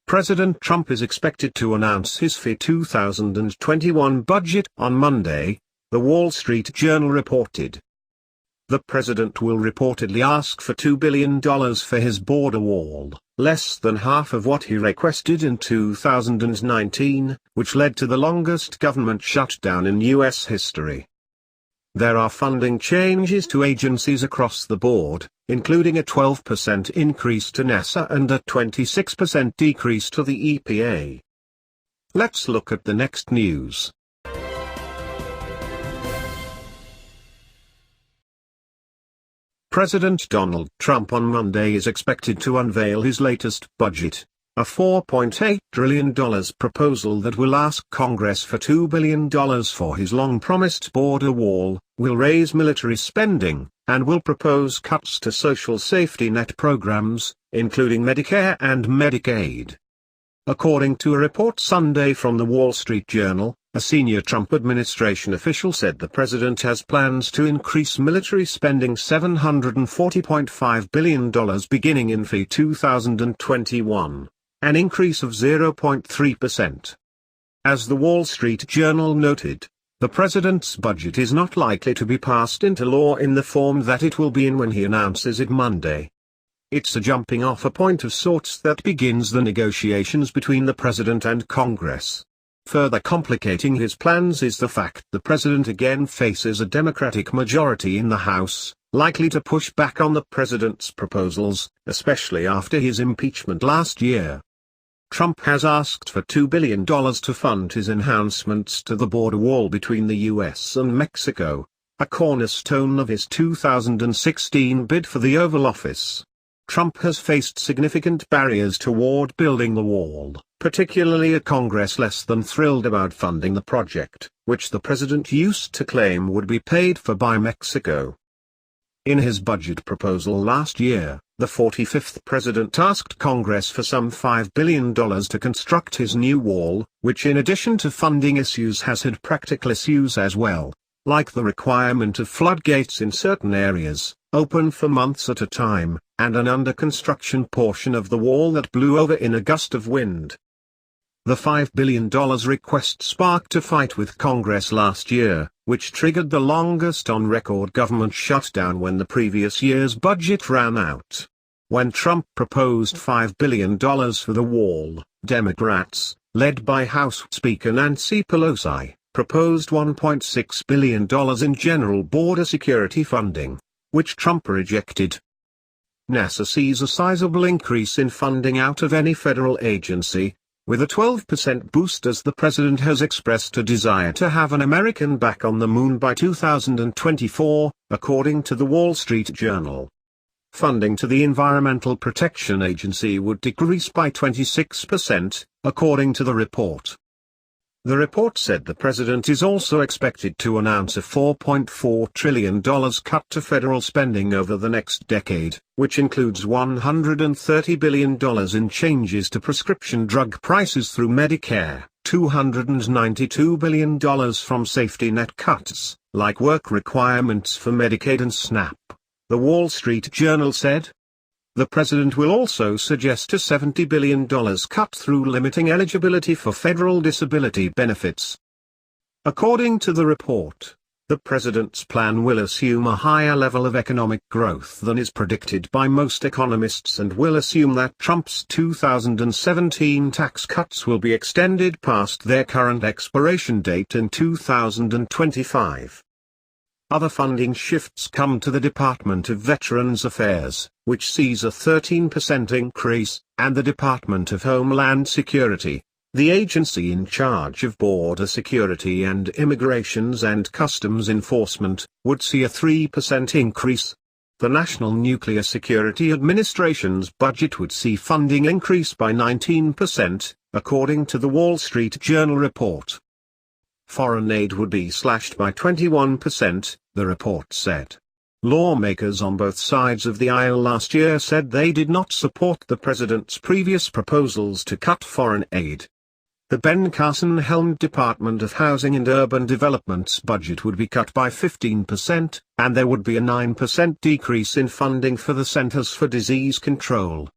President Trump is expected to announce his FY 2021 budget on Monday, the Wall Street Journal reported. The president will reportedly ask for $2 billion for his border wall, less than half of what he requested in 2019, which led to the longest government shutdown in U.S. history. There are funding changes to agencies across the board, including a 12% increase to NASA and a 26% decrease to the EPA. Let's look at the next news. President Donald Trump on Monday is expected to unveil his latest budget, a $4.8 trillion proposal that will ask Congress for $2 billion for his long-promised border wall, will raise military spending, and will propose cuts to social safety net programs, including Medicare and Medicaid. According to a report Sunday from the Wall Street Journal, a senior Trump administration official said the president has plans to increase military spending $740.5 billion beginning in FY 2021, an increase of 0.3%. As the Wall Street Journal noted, the president's budget is not likely to be passed into law in the form that it will be in when he announces it Monday. It's a jumping-off point of sorts that begins the negotiations between the president and Congress. Further complicating his plans is the fact the president again faces a Democratic majority in the House, likely to push back on the president's proposals, especially after his impeachment last year. Trump has asked for $2 billion to fund his enhancements to the border wall between the U.S. and Mexico, a cornerstone of his 2016 bid for the Oval Office. Trump has faced significant barriers toward building the wall, particularly a Congress less than thrilled about funding the project, which the president used to claim would be paid for by Mexico. In his budget proposal last year, the 45th president asked Congress for some $5 billion to construct his new wall, which in addition to funding issues has had practical issues as well, like the requirement of floodgates in certain areas, open for months at a time, and an under-construction portion of the wall that blew over in a gust of wind. The $5 billion request sparked a fight with Congress last year, which triggered the longest on-record government shutdown when the previous year's budget ran out. When Trump proposed $5 billion for the wall, Democrats, led by House Speaker Nancy Pelosi, proposed $1.6 billion in general border security funding, which Trump rejected. NASA sees a sizable increase in funding out of any federal agency, with a 12% boost as the president has expressed a desire to have an American back on the moon by 2024, according to the Wall Street Journal. Funding to the Environmental Protection Agency would decrease by 26%, according to the report. The report said the president is also expected to announce a $4.4 trillion cut to federal spending over the next decade, which includes $130 billion in changes to prescription drug prices through Medicare, $292 billion from safety net cuts, like work requirements for Medicaid and SNAP, the Wall Street Journal said. The president will also suggest a $70 billion cut through limiting eligibility for federal disability benefits. According to the report, the president's plan will assume a higher level of economic growth than is predicted by most economists and will assume that Trump's 2017 tax cuts will be extended past their current expiration date in 2025. Other funding shifts come to the Department of Veterans Affairs, which sees a 13% increase, and the Department of Homeland Security, the agency in charge of border security and immigrations and customs enforcement, would see a 3% increase. The National Nuclear Security Administration's budget would see funding increase by 19%, according to the Wall Street Journal report. Foreign aid would be slashed by 21%, the report said. Lawmakers on both sides of the aisle last year said they did not support the president's previous proposals to cut foreign aid. The Ben Carson-helmed Department of Housing and Urban Development's budget would be cut by 15%, and there would be a 9% decrease in funding for the Centers for Disease Control,